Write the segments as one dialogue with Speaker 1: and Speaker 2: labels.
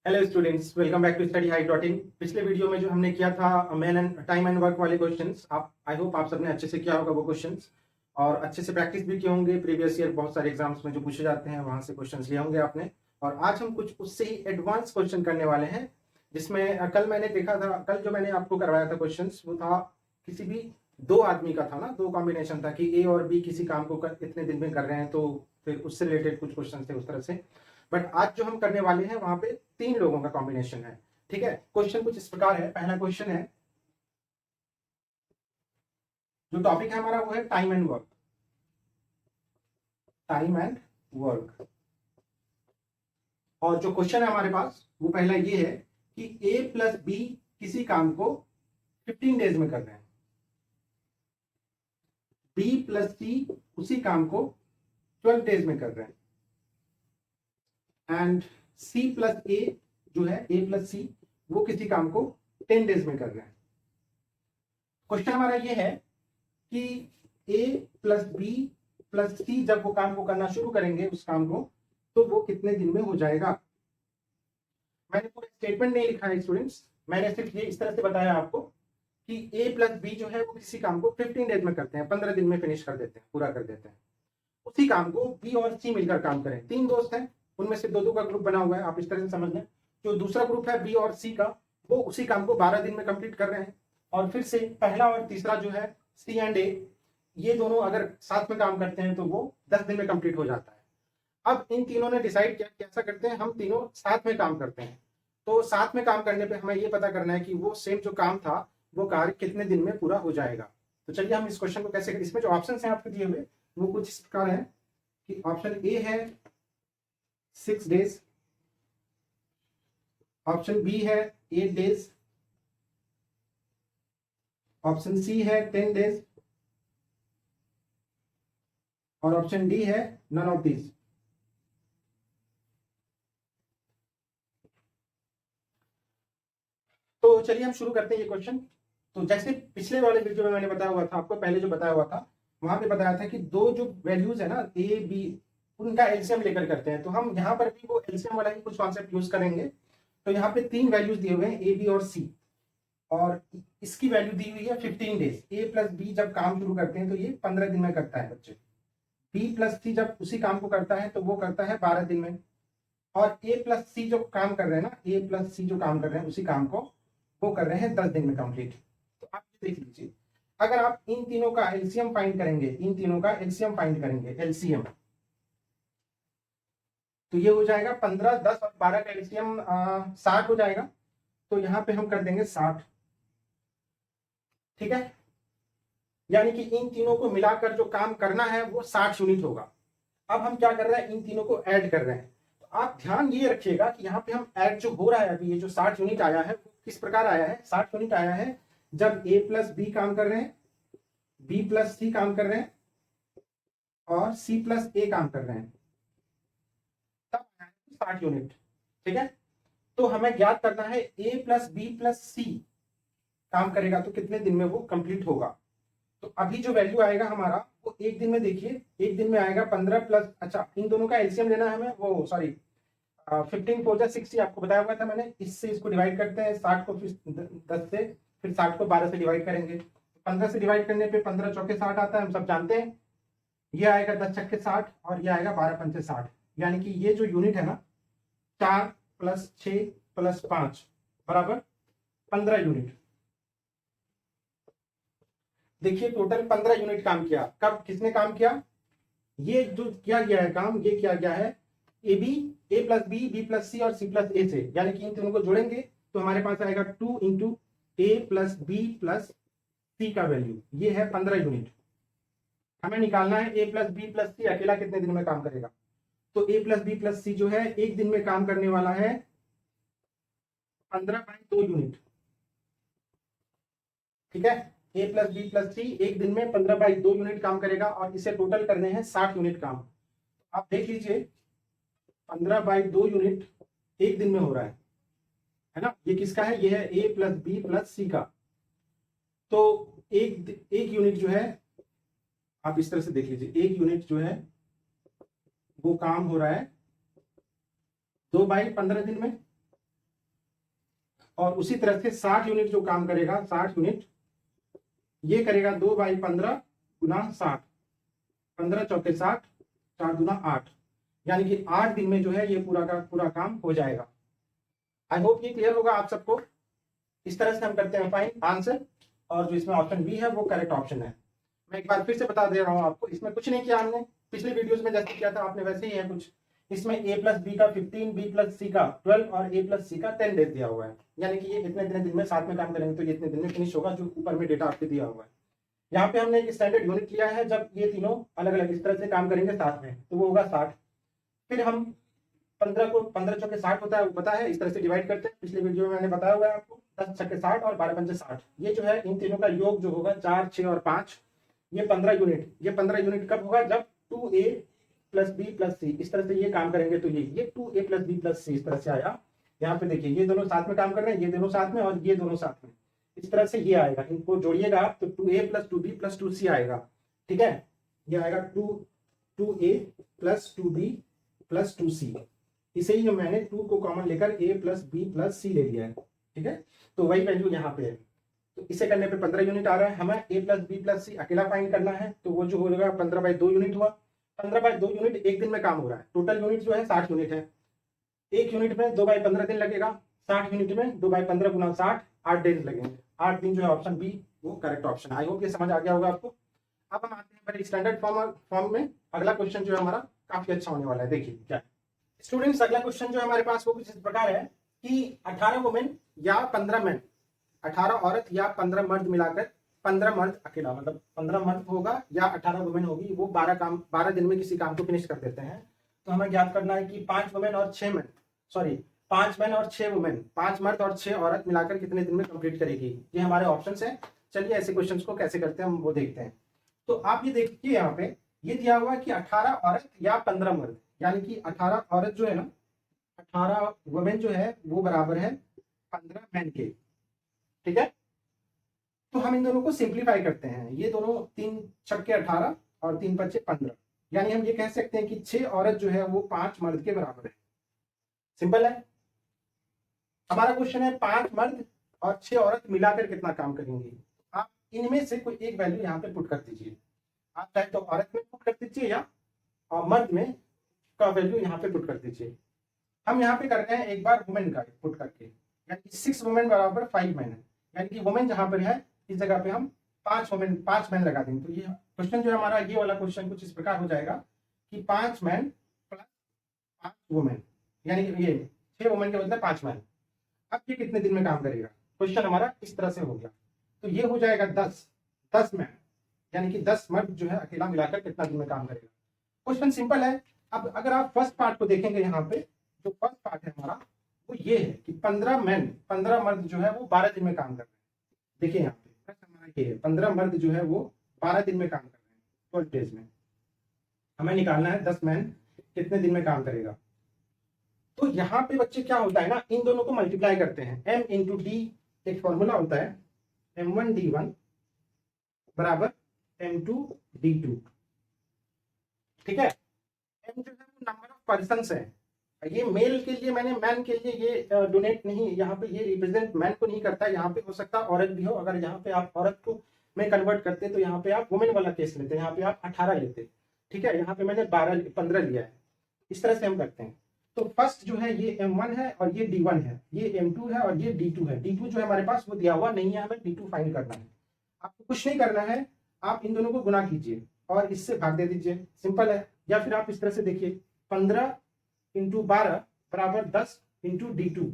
Speaker 1: Hello students, welcome back to study height dot in. पिछले वीडियो में जो हमने किया था man and time and work वाले क्वेश्चंस, आप आई होप आप सबने अच्छे से किया होगा वो क्वेश्चंस और अच्छे से प्रैक्टिस भी किए होंगे। प्रीवियस ईयर बहुत सारे एग्जाम्स में जो पूछे जाते हैं वहां से क्वेश्चंस लिए होंगे आपने। और आज हम कुछ उससे ही एडवांस क्वेश्चन करने वाले हैं, जिसमें कल मैंने देखा था, कल जो मैंने आपको करवाया था क्वेश्चन वो था किसी भी दो आदमी का था ना, दो कॉम्बिनेशन था कि ए और बी किसी काम को इतने दिन में कर रहे हैं, तो फिर उससे रिलेटेड कुछ क्वेश्चन थे उस तरह से। बट आज जो हम करने वाले हैं वहां पे तीन लोगों का कॉम्बिनेशन है। ठीक है, क्वेश्चन कुछ इस प्रकार है। पहला क्वेश्चन है, जो टॉपिक है हमारा वो है time and work. Time and work. और जो क्वेश्चन है हमारे पास वो पहला ये है कि ए प्लस बी किसी काम को 15 डेज में कर रहे हैं, बी प्लस सी उसी काम को 12 डेज में कर रहे हैं, एंड सी प्लस ए जो है ए प्लस सी वो किसी काम को 10 डेज में कर रहे हैं। क्वेश्चन हमारा ये है कि ए प्लस बी प्लस सी जब वो काम को करना शुरू करेंगे उस काम को, तो वो कितने दिन में हो जाएगा। मैंने पूरा स्टेटमेंट नहीं लिखा है स्टूडेंट्स, मैंने सिर्फ ये इस तरह से बताया आपको कि ए प्लस बी जो है वो किसी काम को 15 डेज में करते हैं, 15 दिन में फिनिश कर देते हैं, पूरा कर देते हैं। उसी काम को बी और सी मिलकर काम करें। तीन दोस्त हैं, उनमें से दो दो का ग्रुप बना हुआ है, आप इस तरह से समझ लें। जो दूसरा ग्रुप है बी और सी का, वो उसी काम को 12 दिन में कंप्लीट कर रहे हैं। और फिर से पहला और तीसरा जो है सी एंड ए, ये दोनों अगर साथ में काम करते हैं तो वो 10 दिन में कंप्लीट हो जाता है। अब इन तीनों ने डिसाइड किया कि ऐसा करते हैं, हम तीनों साथ में काम करते हैं। तो साथ में काम करने पे हमें ये पता करना है कि वो सेम जो काम था वो कार्य कितने दिन में पूरा हो जाएगा। तो चलिए हम इस क्वेश्चन को कैसे, इसमें जो ऑप्शन हैं आपके दिए हुए वो कुछ इस प्रकार है कि ऑप्शन ए है 6 डेज, ऑप्शन बी है 8 डेज, ऑप्शन सी है 10 डेज और ऑप्शन डी है नन ऑफ दीज। तो चलिए हम शुरू करते हैं ये क्वेश्चन। तो जैसे पिछले वाले वीडियो में मैंने बताया हुआ था आपको, पहले जो बताया हुआ था वहां पे बताया था कि दो जो वैल्यूज है ना ए बी, उनका एलसीएम लेकर करते हैं। तो हम यहाँ पर भी वो एलसीएम वाला ही कुछ कॉन्सेप्ट यूज करेंगे। तो यहाँ पे तीन वैल्यूज दिए हुए हैं ए बी और सी, और इसकी वैल्यू दी हुई है 15 डेज। ए प्लस बी जब काम शुरू करते हैं तो ये 15 दिन में करता है बच्चे। बी प्लस सी जब उसी काम को करता है तो वो करता है 12 दिन में। और ए प्लस सी जो काम कर रहे हैं ना, ए प्लस सी जो काम कर रहे हैं उसी काम को वो कर रहे हैं 10 दिन में कंप्लीट। तो आप ये देख लीजिए, अगर आप इन तीनों का एलसीएम फाइंड करेंगे, इन तीनों का एलसीएम फाइंड करेंगे, एलसीएम, तो ये हो जाएगा 15, 10 और 12 का एलसीएम 60 हो जाएगा। तो यहाँ पे हम कर देंगे 60। ठीक है, यानी कि इन तीनों को मिलाकर जो काम करना है वो 60 यूनिट होगा। अब हम क्या कर रहे हैं, इन तीनों को ऐड कर रहे हैं। तो आप ध्यान ये रखिएगा कि यहाँ पे हम ऐड जो हो रहा है अभी, ये जो 60 यूनिट आया है वो किस प्रकार आया है। 60 यूनिट आया है जब ए प्लस बी काम कर रहे हैं, बी प्लस सी काम कर रहे हैं और सी प्लस ए काम कर रहे हैं, तब 60 यूनिट। ठीक है, तो हमें ज्ञात करना है ए प्लस बी प्लस सी काम करेगा तो कितने दिन में वो कंप्लीट होगा। तो अभी जो वैल्यू आएगा हमारा वो एक दिन में, देखिए एक दिन में आएगा 15 प्लस, अच्छा इन दोनों का एलसीएम लेना है हमें, वो सॉरी 15 4 जा 60 आपको बताया हुआ था मैंने। इससे इसको डिवाइड करते हैं, 60 को फिर 10 से, फिर 60 को 12 से डिवाइड करेंगे। 15 से डिवाइड करने पे 15 चौके 60 आता है, हम सब जानते हैं। ये आएगा 10 छक्के 60 और ये आएगा 12 पंचे 60, यानी कि ये जो यूनिट है ना 4 प्लस 6 प्लस 5 बराबर 15 यूनिट। देखिए टोटल 15 यूनिट काम किया। कब किसने काम किया, ये जो किया गया है काम, ये किया गया है A B, A plus B, B plus C और सी प्लस ए से, यानी कि इन तीनों को जोड़ेंगे तो हमारे पास आएगा 2 इंटू ए प्लस बी प्लस सी का वैल्यू, ये है 15 यूनिट। हमें निकालना है ए प्लस बी प्लस सी अकेला कितने दिन में काम करेगा। तो ए प्लस बी प्लस सी जो है एक दिन में काम करने वाला है 15/2 यूनिट। ठीक है, ए प्लस बी प्लस सी एक दिन में 15/2 यूनिट काम करेगा और इसे टोटल करने हैं 60 यूनिट काम। आप देख लीजिए 15/2 यूनिट एक दिन में हो रहा है ना। ये किसका है, ये है ए प्लस बी प्लस सी का। तो एक यूनिट जो है, आप इस तरह से देख लीजिए, एक यूनिट जो है वो काम हो रहा है 2/15 दिन में। और उसी तरह से 60 यूनिट जो काम करेगा, 60 यूनिट ये करेगा 2/15 गुना 60, 15 चौके 60, 4 दूना 8, यानी कि 8 दिन में जो है ये पूरा का पूरा काम हो जाएगा। आई होप ये क्लियर होगा आप सबको। इस तरह से हम करते हैं फाइंड आंसर, और जो इसमें ऑप्शन बी है वो करेक्ट ऑप्शन है। मैं एक बार फिर से बता दे रहा हूँ आपको, इसमें कुछ नहीं किया हमने, पिछले वीडियोस में जैसे किया था आपने वैसे ही है कुछ। इसमें a प्लस बी का 15, b प्लस सी का 12 और a प्लस सी का 10 डेज दिया हुआ है, यानी कि ये इतने इतने दिन में साथ में काम करेंगे तो ये इतने दिन में फिनिश होगा, जो ऊपर में डेटा आपके दिया हुआ है। यहाँ पे हमने एक स्टैंडर्ड यूनिट लिया है, जब ये तीनों अलग अलग इस तरह से काम करेंगे साथ में तो वो होगा 60। फिर हम 15 को 15 चौके 60 होता है वो पता है, इस तरह से डिवाइड करते हैं, पिछले वीडियो में मैंने बताया हुआ है आपको। 10 छक्के 60 और 12 पंचे 60, ये जो है इन तीनों का योग जो होगा 4, 6 और 5, ये 15 यूनिट। ये 15 यूनिट कब होगा, जब 2a प्लस बी प्लस सी इस तरह से ये काम करेंगे तो ये 2a प्लस बी प्लस सी इस तरह से आया। यहाँ पे देखिए ये दोनों साथ में काम कर रहे हैं, ये दोनों साथ में और ये दोनों साथ में, इस तरह से ये आएगा। इनको जोड़िएगा आप तो 2a plus 2b plus 2c आएगा। ठीक है, ये आएगा 2a plus 2b plus 2c। इसे ही मैंने 2 को कॉमन लेकर a plus b plus c ले लिया है। ठीक है, तो वही वैल्यू यहाँ पे है। तो इसे करने पे 15 यूनिट आ रहा है। हमें a प्लस बी प्लस सी अकेला फाइंड करना है, तो वो जो होगा 15/2 यूनिट हुआ। 15/2 यूनिट एक दिन में काम हो रहा है। टोटल यूनिट जो है 60 यूनिट है। एक यूनिट में 2/15 दिन लगेगा, 60 यूनिट में 2/15 गुना 60, 8 डेज लगेंगे। 8 दिन जो है ऑप्शन बी वो करेक्ट ऑप्शन है। आई होप ये समझ आ गया होगा आपको। अब हम आते हैं पहले स्टैंडर्ड फॉर्म में। अगला क्वेश्चन जो है हमारा काफी अच्छा होने वाला है। देखिए क्या स्टूडेंट्स, अगला क्वेश्चन जो हमारे पास वो कुछ इस प्रकार है कि 18 वुमेन या 15 मैन, 18 औरत या 15 मर्द मिलाकर 15 मर्द अकेला, मतलब 15 मर्द होगा या 18 वुमेन होगी, वो 12 दिन में किसी काम को फिनिश कर देते हैं। तो हमें ज्ञात करना है कि 5 वुमेन और 6 मैन, सॉरी 5 मैन और 6 वुमेन, 5 मर्द और 6 औरत मिलाकर कितने दिन में कंप्लीट करेगी। ये हमारे ऑप्शंस हैं। चलिए ऐसे क्वेश्चंस को कैसे करते हैं हम वो देखते हैं। तो आप ये देखिए यहाँ पे ये दिया हुआ है कि 18 औरत या 15 मर्द, यानी कि 18 औरत जो है ना, 18 वुमेन जो है वो बराबर है 15 मैन के। ठीक है, तो हम इन दोनों को सिंप्लीफाई करते हैं। ये दोनों 3 छक्के 18 और 3 पच्चे 15, यानी हम ये कह सकते हैं कि 6 औरत जो है वो 5 मर्द के बराबर है। सिंपल है। हमारा क्वेश्चन है 5 मर्द और 6 औरत मिलाकर कितना काम करेंगे। आप इनमें से कोई एक वैल्यू यहाँ पे पुट कर दीजिए। आप चाहे तो औरत में पुट कर दीजिए या मर्द में का वैल्यू यहाँ पे पुट कर दीजिए। हम यहाँ पे कर रहे हैं एक बार वुमेन का पुट करके, यानी 6 वुमेन बराबर 5 मैन है, यानी कि वुमेन जहां पर है इस जगह पे हम 5 मैन लगा देंगे। तो ये क्वेश्चन जो है हमारा, ये वाला क्वेश्चन कुछ इस प्रकार हो जाएगा कि 5 मैन प्लस 5 वुमेन, यानी कि ये 6 वुमेन के बदले 5 मैन। अब ये कितने दिन में काम करेगा, क्वेश्चन हमारा इस तरह से हो गया। तो ये हो जाएगा 10 मैन, यानी कि 10 मर्द जो है अकेला मिलाकर कितना दिन में काम करेगा। क्वेश्चन सिंपल है। अब अगर आप फर्स्ट पार्ट को देखेंगे, यहाँ पे जो फर्स्ट पार्ट है हमारा वो ये है कि 15 मैन 15 मर्द जो है वो 12 दिन में काम कर रहे हैं। देखिए यहाँ पे हमारा ये है 15 मर्द जो है वो 12 दिन में काम कर रहे हैं, 12 डेज में। हमें निकालना है 10 मैन कितने दिन में काम करेगा। तो यहाँ पे बच्चे क्या होता है ना, इन दोनों को मल्टीप्लाई करते हैं। m इंटू डी एक फॉर्मूला होता है, m1 d1 बराबर m2 d2। ठीक है, m जो है वो नंबर ऑफ पर्सन्स है। ये मेल के लिए मैंने मैन के लिए ये डोनेट नहीं, यहाँ पे ये रिप्रेजेंट मैन को नहीं करता। यहाँ पे हो सकता है औरत भी हो। अगर यहाँ पे आप औरत को में कन्वर्ट करते तो यहाँ पे आप वुमेन वाला केस लेते, यहाँ पे आप 18 लेते। ठीक है, यहाँ पे मैंने 15 लिया है। इस तरह से हम करते हैं। तो फर्स्ट जो है ये m1 है और ये d1 है, ये m2 है और ये d2 है। d2 जो है हमारे पास वो दिया हुआ नहीं है, हमें d2 फाइंड करना है। आपको कुछ नहीं करना है, आप इन दोनों को गुना कीजिए और इससे भाग दे दीजिए, सिंपल है। या फिर आप इस तरह से देखिए 15 इंटू 12 बराबर 10 इंटू d2।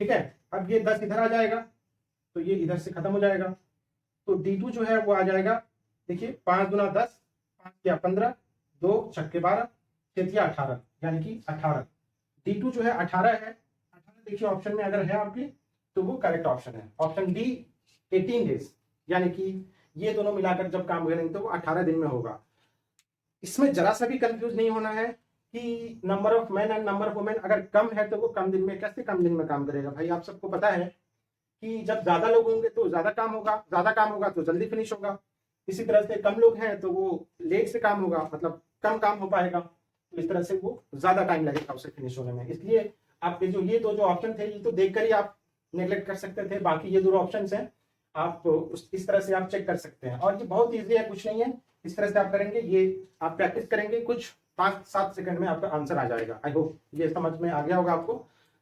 Speaker 1: ठीक है, अब ये 10 इधर आ जाएगा तो ये इधर से खत्म हो जाएगा। तो d2 जो है वो आ जाएगा, देखिए 5 गुना 10, 5 या 15, 2 छक्के 12, 6 या 18, यानी कि 18। d2 जो है 18 है। 18 देखिए ऑप्शन में अगर है आपके तो वो करेक्ट ऑप्शन है। ऑप्शन डी 18 डेज, यानी कि ये दोनों मिलाकर जब काम करेंगे तो वो 18 दिन में होगा। इसमें जरा सा भी कंफ्यूज नहीं होना है कि number of man and number of women अगर कम है तो वो कम दिन में, कैसे कम दिन में काम करेगा। भाई आप सबको पता है कि जब ज्यादा लोग होंगे तो ज्यादा काम होगा, ज्यादा काम होगा तो जल्दी फिनिश होगा। इसी तरह से कम लोग हैं तो वो लेट से काम होगा, मतलब कम काम हो पाएगा। तो इस तरह से वो ज्यादा टाइम लगेगा उसे फिनिश होने में। इसलिए आपके जो ये दो जो ऑप्शन थे ये तो देखकर ही आप नेग्लेक्ट कर सकते थे। बाकी ये दो ऑप्शंस हैं, आप इस तरह से आप चेक कर सकते हैं। और ये बहुत ईजी है, कुछ नहीं है। इस तरह से आप करेंगे, ये आप प्रैक्टिस करेंगे, कुछ 5-7 सेकंड में आपका आंसर आ जाएगा। आई होप ये समझ में आ गया होगा आपको।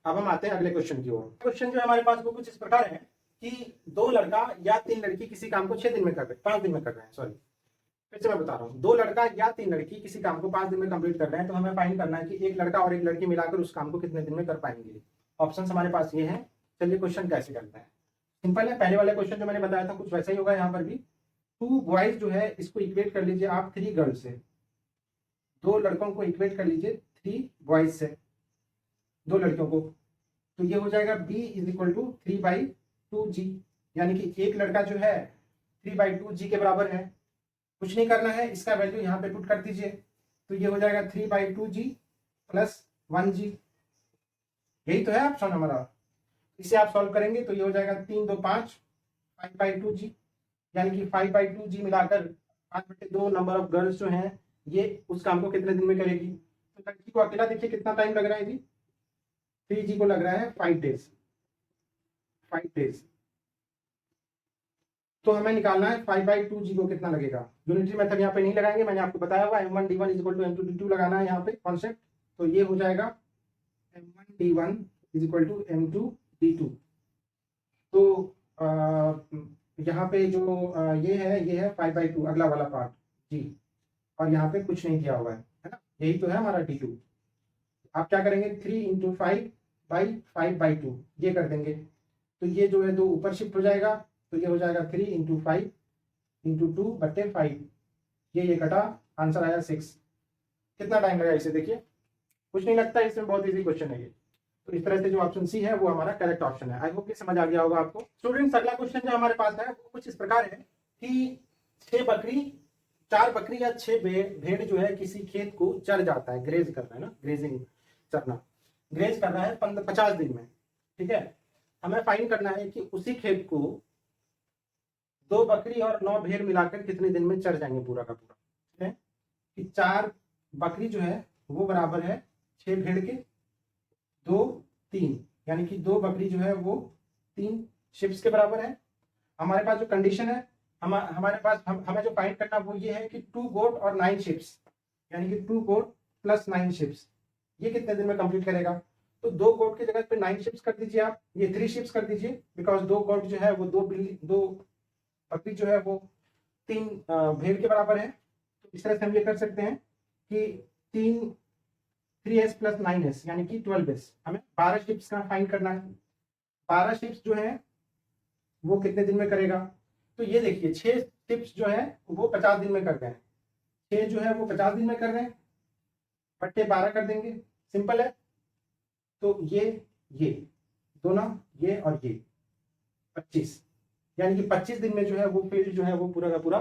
Speaker 1: अब हम आते हैं अगले क्वेश्चन की ओर। क्वेश्चन जो है हमारे पास वो कुछ इस प्रकार है कि 2 लड़का या 3 लड़की किसी काम को 6 दिन में कर रहे हैं, 5 दिन में कर रहे हैं, सॉरी फिर से मैं बता रहा हूँ। 2 लड़का या 3 लड़की किसी काम को 5 दिन में कंप्लीट कर रहे हैं, तो हमें फाइंड करना है कि एक लड़का और एक लड़की मिलाकर उस काम को कितने दिन में कर पाएंगे। ऑप्शन हमारे पास ये है। चलिए क्वेश्चन कैसे करते हैं, सिंपल है। पहले वाले क्वेश्चन जो मैंने बताया था कुछ वैसा ही होगा यहाँ पर भी। 2 बॉयज जो है इसको इक्वेट कर लीजिए आप 3 गर्ल्स से। 2 लड़कों को इक्वेट कर लीजिए 3 बॉयज से, 2 लड़कियों को। तो ये हो जाएगा b is equal to 3/2g, यानी कि एक लड़का जो है 3/2g के बराबर है। कुछ नहीं करना है, इसका वैल्यू यहाँ पे पुट कर दीजिए। तो ये हो जाएगा 3/2g प्लस 1g, यही तो है ऑप्शन हमारा। इसे आप सॉल्व करेंगे तो ये हो जाएगा 3 2 5 5/2g, यानी कि 5/2g मिलाकर 5/2 नंबर ऑफ गर्ल्स जो हैं ये उस काम को कितने दिन में करेगी। तो लड़की को अकेला देखिए कितना टाइम लग रहा है जी, 3g को लग रहा है 5 डेज, 5 डेज। तो हमें निकालना है 5/2g को कितना लगेगा। यूनिटरी मेथड यहाँ पे नहीं लगाएंगे, मैंने आपको बताया हुआ m1d1 is equal to m2d2 लगाना है यहाँ पे कॉन्सेप्ट। तो ये हो जाएगा m1d1 is equal to m2d2। तो यहाँ पे जो ये है 5/2 अगला वाला पार्ट जी, और यहाँ पे कुछ नहीं दिया हुआ है ना, यही तो है हमारा d2। आप क्या करेंगे 3 इंटू 5/5/2 ये कर देंगे। तो ये जो है 2 ऊपर शिफ्ट हो जाएगा, तो ये हो जाएगा 3 इंटू 5 इंटू 2/5। ये कटा, आंसर आया 6। कितना टाइम लगा इसे देखिए, कुछ नहीं लगता, इसमें बहुत इजी क्वेश्चन है ये। तो इस तरह से जो ऑप्शन सी है वो हमारा करेक्ट ऑप्शन है। आई होप ये समझ आ गया होगा आपको। स्टूडेंट्स अगला क्वेश्चन जो हमारे पास है वो कुछ इस प्रकार है कि 4 बकरी या 6 भेड़ जो है किसी खेत को चर जाता है, ग्रेज कर रहा है ना, ग्रेजिंग चरना, ग्रेज कर रहा है 50 दिन में। ठीक है, हमें फाइंड करना है कि उसी खेत को 2 बकरी और 9 भेड़ मिलाकर कितने दिन में चर जाएंगे पूरा का पूरा। ठीक है, कि 4 बकरी जो है वो बराबर है 6 भेड़ के, 2 3, यानी कि 2 बकरी जो है वो 3 शिप्स के बराबर है। हमारे पास जो कंडीशन है हमारे पास हमें जो फाइंड करना वो ये है कि 2 गोट और 9 शिप्स, यानी कि 2 गोट प्लस 9 शिप्स ये कितने दिन में कंप्लीट करेगा। तो 2 गोट की जगह पे 9 शिप्स कर दीजिए आप, ये 3 शिप्स कर दीजिए, बिकॉज 2 गोट जो है वो 2 बकरी जो है वो 3 भेड़ के बराबर है। तो इस तरह से हम ये कर सकते हैं कि 3s प्लस 9s यानी कि 12s, हमें 12 शिप्स का फाइंड करना है। 12 शिप्स जो है वो कितने दिन में करेगा। तो ये देखिए 6 शिप्स जो है वो 50 दिन में कर रहे हैं, 6 जो है वो 50 दिन में कर रहे हैं, बट्टे 12 कर देंगे, सिंपल है। तो ये दोनों ये और ये 25, यानी कि 25 दिन में जो है वो फील्ड जो है वो पूरा का पूरा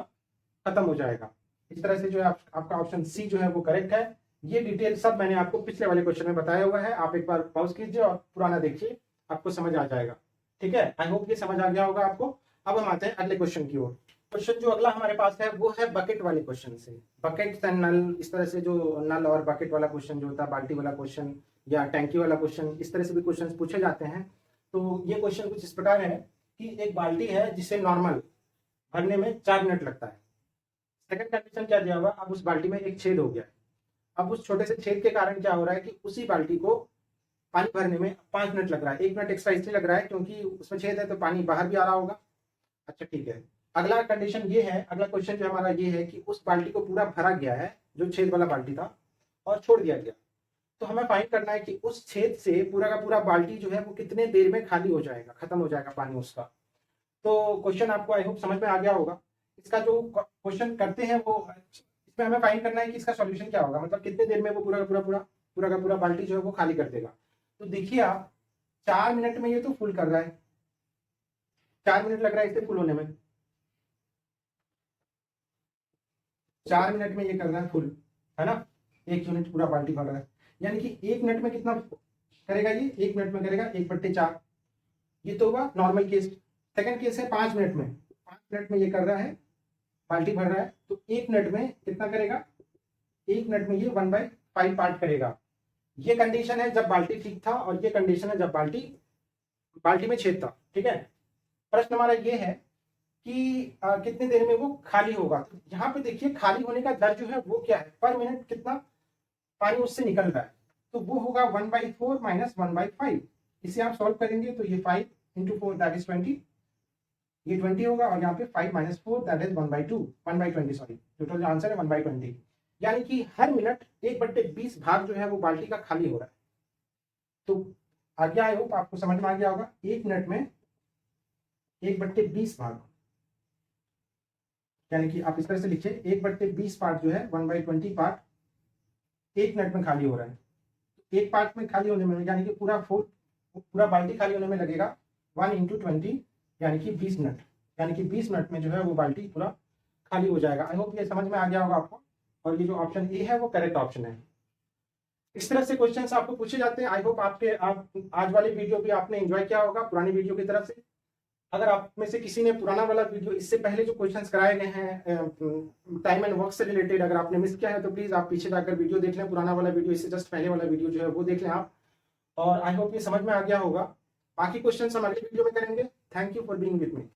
Speaker 1: खत्म हो जाएगा। इस तरह से जो है आपका ऑप्शन सी जो है वो करेक्ट है। ये डिटेल सब मैंने आपको पिछले वाले क्वेश्चन में बताया हुआ है, आप एक बार पॉज कीजिए और पुराना देखिए, आपको समझ आ जाएगा। ठीक है, आई होप ये समझ आ गया होगा आपको। अब हम आते हैं अगले क्वेश्चन की ओर। क्वेश्चन जो अगला हमारे पास है वो है बकेट वाले क्वेश्चन से, बकेट एंड नल, इस तरह से जो नल और बकेट वाला क्वेश्चन जो होता है, बाल्टी वाला क्वेश्चन या टैंकी वाला क्वेश्चन, इस तरह से भी क्वेश्चन पूछे जाते हैं। तो ये क्वेश्चन कुछ इस प्रकार है कि एक बाल्टी है जिसे नॉर्मल भरने में 4 मिनट लगता है। सेकंड कंडीशन क्या दिया हुआ, अब उस बाल्टी में एक छेद हो गया है। अब उस छोटे से छेद के कारण क्या हो रहा है कि उसी बाल्टी को पानी भरने में 5 मिनट लग रहा है। 1 मिनट एक्स्ट्रा इसलिए लग रहा है क्योंकि उसमें छेद है तो पानी बाहर भी आ रहा होगा। अच्छा ठीक है, अगला कंडीशन ये है, अगला क्वेश्चन जो हमारा ये है कि उस बाल्टी को पूरा भरा गया है जो छेद वाला बाल्टी था और छोड़ दिया गया। तो हमें फाइंड करना है कि उस छेद से पूरा का पूरा बाल्टी जो है वो कितने देर में खाली हो जाएगा, खत्म हो जाएगा पानी उसका। तो क्वेश्चन आपको आई होप समझ में आ गया होगा। इसका जो क्वेश्चन करते हैं वो इसमें हमें फाइंड करना है कि इसका सॉल्यूशन क्या होगा, मतलब कितने देर में वो पूरा का पूरा बाल्टी जो है वो खाली कर देगा। तो देखिए आप 4 मिनट में ये तो फुल कर रहा है, 4 मिनट लग रहा है इसे फुल होने में, 4 मिनट में ये कर रहा है फुल, है ना। 1 यूनिट पूरा बाल्टी भर रहा है, यानी कि 1 मिनट में कितना करेगा ये, 1 मिनट में करेगा 1/4। ये तो हुआ नॉर्मल केस। सेकंड केस है 5 मिनट में, 5 मिनट में ये कर रहा है, बाल्टी भर रहा है। तो 1 मिनट में कितना करेगा, 1 मिनट में ये 1/5 पार्ट करेगा। ये कंडीशन है जब बाल्टी ठीक था और ये कंडीशन है जब बाल्टी बाल्टी में छेद था, ठीक है। प्रश्न हमारा ये है कि कितनी देर में वो खाली होगा। तो यहाँ पे देखिए खाली होने का दर जो है वो क्या है, पर मिनट कितना पानी उससे निकल रहा है, तो वो होगा 1/4 माइनस 1/5। इसे आप सॉल्व करेंगे तो ये 5 इंटू 4 दैट इज 20, ये 20 होगा, और यहाँ पे 5 minus 4 that is 1/20 sorry, total answer है 1/20। यानी कि हर मिनट 1/20 भाग जो है वो बाल्टी का खाली हो रहा है। तो आगे आई होप आपको समझ में आ गया होगा, 1 मिनट में 1/20 भाग, यानी कि आप इस तरह से लिखिए 1/20 पार्ट जो है 1/20 पार्ट 1 मिनट में खाली हो रहा है। एक पार्ट में खाली होने में यानी कि पूरा बाल्टी खाली होने में लगेगा 1 इंटू 20 यानी कि 20 मिनट, यानी कि 20 मिनट में जो है वो बाल्टी पूरा खाली हो जाएगा। आई होप ये समझ में आ गया होगा आपको, और ये जो ऑप्शन ए है वो करेक्ट ऑप्शन है। इस तरह से क्वेश्चंस आपको पूछे जाते हैं। आई होप आप आज वाली वीडियो भी आपने एंजॉय किया होगा पुरानी वीडियो की तरफ से। अगर आप में से किसी ने पुराना वाला वीडियो, इससे पहले जो क्वेश्चंस कराए गए हैं टाइम एंड वर्क से रिलेटेड, अगर आपने मिस किया है तो प्लीज आप पीछे जाकर वीडियो देख लें, पुराना वाला वीडियो, इससे जस्ट पहले वाला वीडियो जो है वो देख लें आप। और आई होप ये समझ में आ गया होगा। बाकी क्वेश्चंस हम अगले वीडियो में करेंगे। Thank you for being with me.